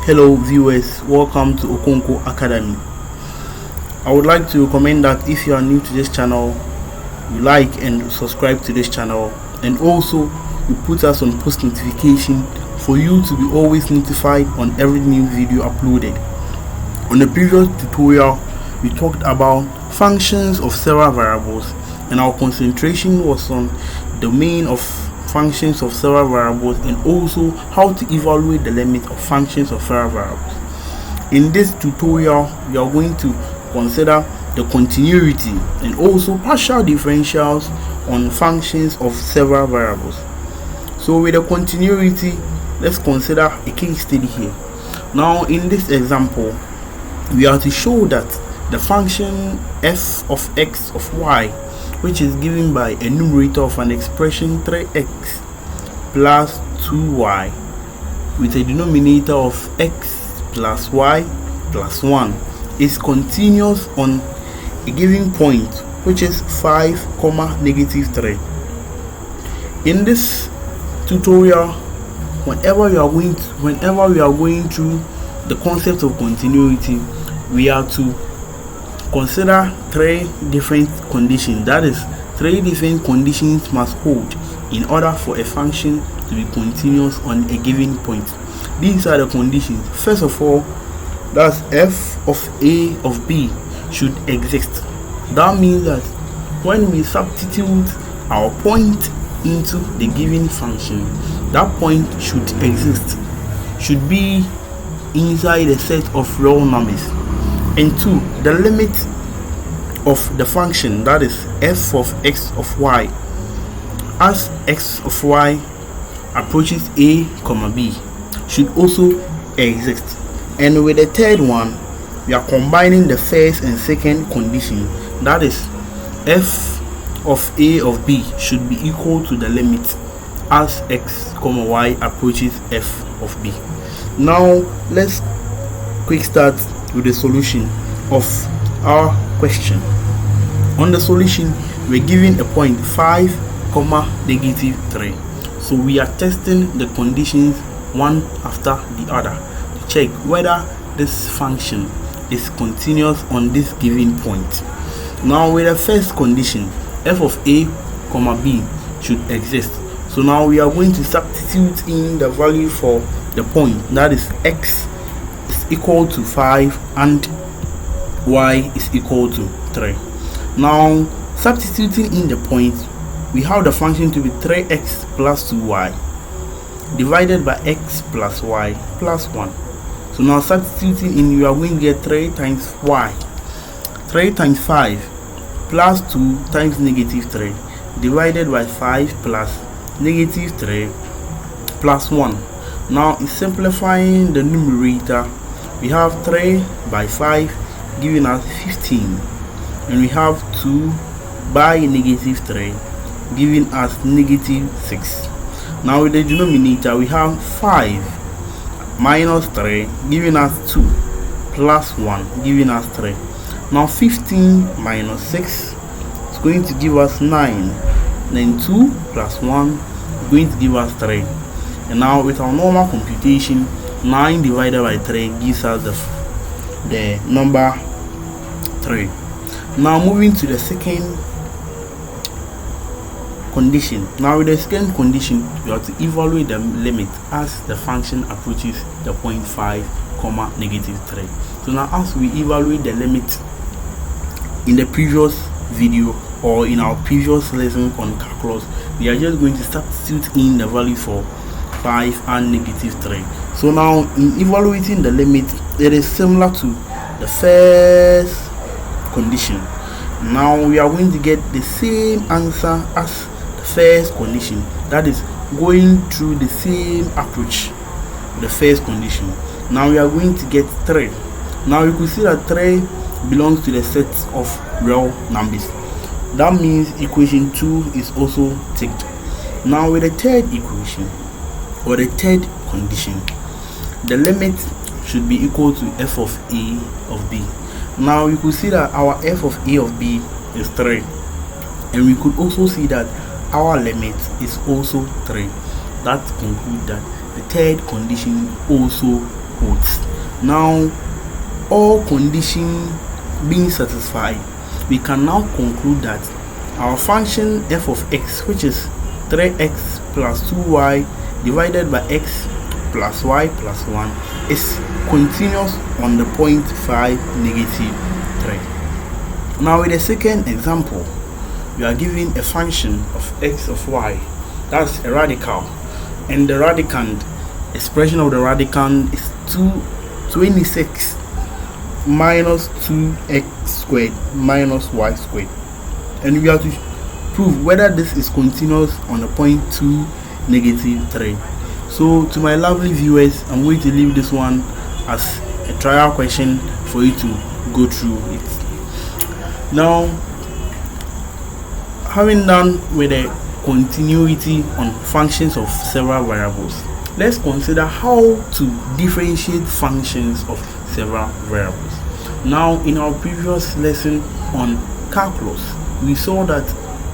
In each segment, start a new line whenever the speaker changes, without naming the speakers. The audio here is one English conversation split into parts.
Hello viewers, welcome to Okonko Academy. I would like to recommend that if you are new to this channel, you like and subscribe to this channel, and also you put us on post notification for you to be always notified on every new video uploaded. On the previous tutorial, we talked about functions of several variables, and our concentration was on the domain of functions of several variables and also how to evaluate the limit of functions of several variables. In this tutorial, we are going to consider the continuity and also partial differentials on functions of several variables. So with the continuity, let's consider a case study here. Now in this example, we are to show that the function f of x of y, which is given by a numerator of an expression 3x plus 2y with a denominator of x plus y plus 1, is continuous on a given point, which is 5, -3. In this tutorial, whenever we are going through the concept of continuity, we are to consider three different conditions. That is, three different conditions must hold in order for a function to be continuous on a given point. These are the conditions. First of all, that f of a of b should exist. That means that when we substitute our point into the given function, that point should exist, should be inside a set of real numbers. And 2, the limit of the function, that is f of x of y, as x of y approaches a comma b, should also exist. And with the third one, we are combining the first and second condition, that is f of a of b should be equal to the limit as x comma y approaches f of b. Now let's quick start with the solution of our question. On the solution, we're given a point 5, -3. So we are testing the conditions one after the other to check whether this function is continuous on this given point. Now with the first condition, f of a comma b should exist. So now we are going to substitute in the value for the point, that is x is equal to 5 and y is equal to 3. Now substituting in the point, we have the function to be 3x plus 2y divided by x plus y plus 1. So now substituting in, you are going to get 3 times y, 3 times 5 plus 2 times -3 divided by 5 plus -3 plus 1. Now in simplifying the numerator, we have 3 by 5 giving us 15, and we have 2 by -3 giving us -6. Now with the denominator, we have 5 minus 3 giving us 2 plus 1 giving us 3. Now 15 minus 6 is going to give us 9, then 2 plus 1 is going to give us 3. And now with our normal computation, 9 divided by 3 gives us the number 3. Now moving to the second condition. Now with the second condition, you have to evaluate the limit as the function approaches the point 5, -3. So now as we evaluate the limit in the previous video or in our previous lesson on calculus, we are just going to substitute in the value for 5 and -3. So now in evaluating the limit, it is similar to the first condition. Now we are going to get the same answer as the first condition, that is going through the same approach with the first condition. Now we are going to get 3. Now you could see that 3 belongs to the set of real numbers. That means equation 2 is also ticked. Now with the third equation or the third condition, the limit should be equal to f of a of b. Now you could see that our f of a of b is 3, and we could also see that our limit is also 3. That concludes that the third condition also quotes. Now, all conditions being satisfied, we can now conclude that our function f of x, which is 3x plus 2y divided by x plus y plus 1, is continuous on the point 5, -3. Now, with the second example, we are given a function of x of y, that's a radical, and the radicand, expression of the radicand is 26 minus 2x squared minus y squared, and we have to prove whether this is continuous on the point 2, -3. So to my lovely viewers, I'm going to leave this one as a trial question for you to go through it. Now, having done with the continuity on functions of several variables, let's consider how to differentiate functions of several variables. Now, in our previous lesson on calculus, we saw that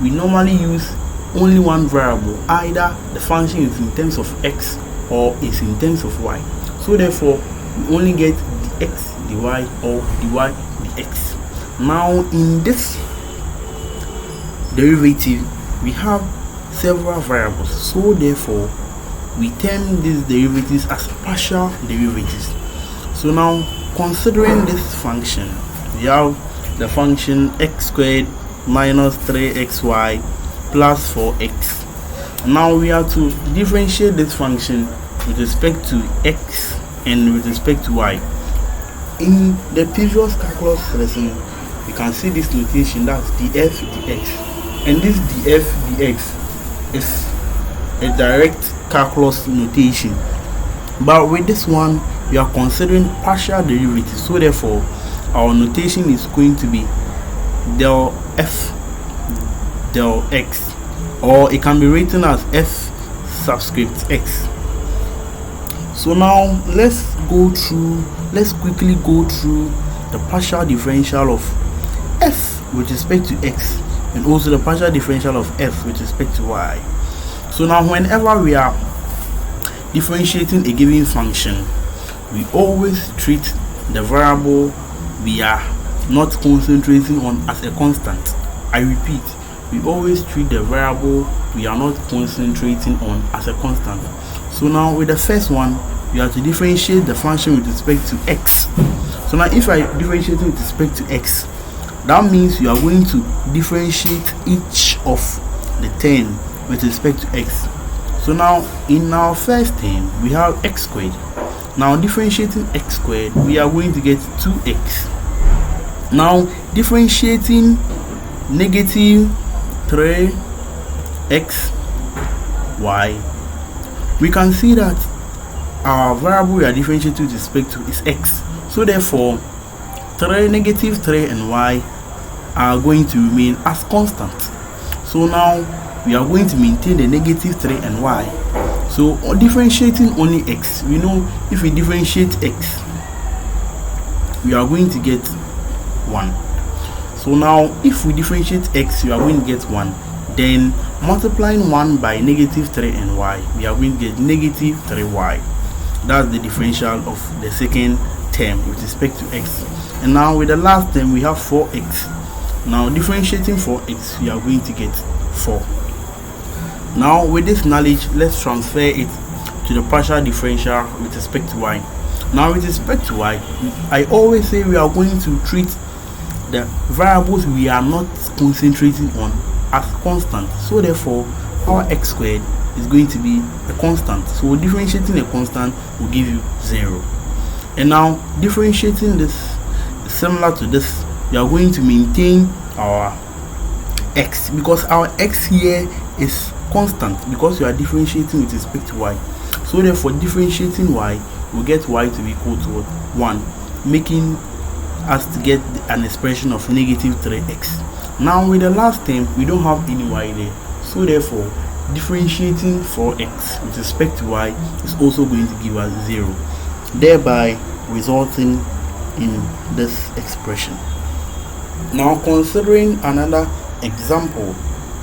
we normally use only one variable, either the function is in terms of x or is in terms of y. So therefore, we only get the x dy or dy dx. Now, in this derivative, we have several variables, so therefore we term these derivatives as partial derivatives. So now, considering this function, we have the function x squared minus 3xy plus 4x. Now we have to differentiate this function with respect to x and with respect to y. In the previous calculus lesson, you can see this notation, that's df dx, and this df dx is a direct calculus notation, but with this one we are considering partial derivatives, so therefore our notation is going to be del f del x, or it can be written as f subscript x. So now let's quickly go through the partial differential of f with respect to x, and also the partial differential of f with respect to y. So now, whenever we are differentiating a given function, we always treat the variable we are not concentrating on as a constant. I repeat, we always treat the variable we are not concentrating on as a constant. So now, with the first one, we have to differentiate the function with respect to x. So now, if I differentiate with respect to x, that means you are going to differentiate each of the term with respect to x. So now, in our first term, we have x squared. Now, differentiating x squared, we are going to get 2x. Now, differentiating negative 3x y, we can see that our variable we are differentiating with respect to is x. So therefore, negative 3 and y are going to remain as constant. So now we are going to maintain the negative 3 and y. So differentiating only x, we know if we differentiate x, we are going to get 1. So now if we differentiate x, we are going to get 1. Then multiplying 1 by negative 3 and y, we are going to get negative 3y. That's the differential of the second term with respect to x. And now with the last term, we have 4x. Now differentiating 4x, we are going to get 4. Now with this knowledge, let's transfer it to the partial differential with respect to y. Now with respect to y, I always say we are going to treat the variables we are not concentrating on as constant. So therefore, our x squared is going to be a constant. So differentiating a constant will give you 0. And now differentiating this is similar to this. We are going to maintain our x, because our x here is constant because we are differentiating with respect to y. So therefore, differentiating y, we get y to be equal to 1, making us to get an expression of negative 3x. Now with the last term, we don't have any y there, so therefore differentiating 4x with respect to y is also going to give us 0, thereby resulting in this expression. Now considering another example,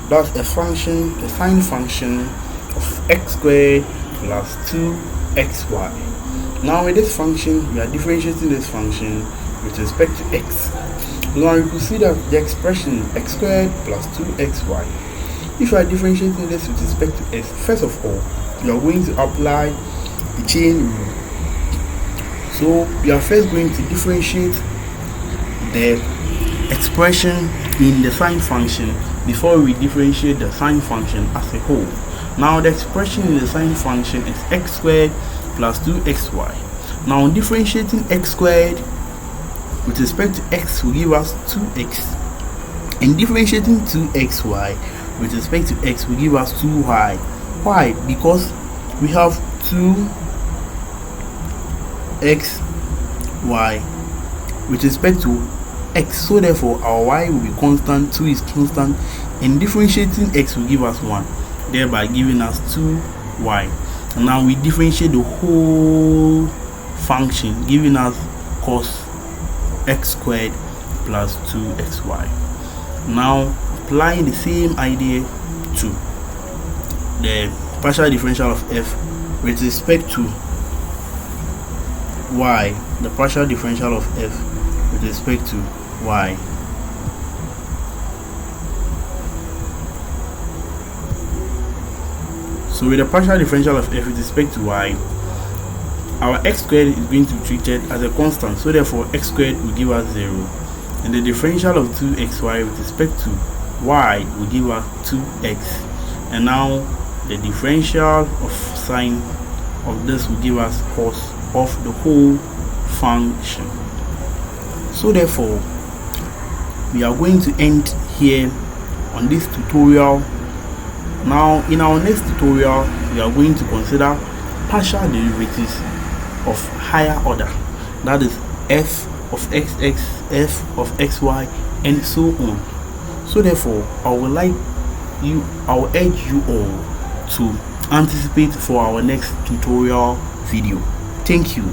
that's a function, a sine function of x squared plus 2xy. Now with this function, we are differentiating this function with respect to x. Now you can see that the expression x squared plus 2xy. If you are differentiating this with respect to x, first of all, you are going to apply the chain rule. So we are first going to differentiate the expression in the sine function before we differentiate the sine function as a whole. Now the expression in the sine function is x squared plus 2xy. Now differentiating x squared with respect to x will give us 2x, and differentiating 2xy with respect to x will give us 2y. Why? Because we have 2xy with respect to x, so therefore our y will be constant, 2 is constant, and differentiating x will give us 1, thereby giving us 2y. And now we differentiate the whole function, giving us cos x squared plus 2xy. Now applying the same idea to the partial differential of f with respect to y, the partial differential of f with respect to y. So with the partial differential of f with respect to y, our x squared is going to be treated as a constant, so therefore x squared will give us 0, and the differential of 2xy with respect to y will give us 2x, and now the differential of sine of this will give us cos of the whole function. So therefore we are going to end here on this tutorial. Now in our next tutorial we are going to consider partial derivatives of higher order, that is f of xx, f of xy, and so on. So therefore I will urge you all to anticipate for our next tutorial video. Thank you.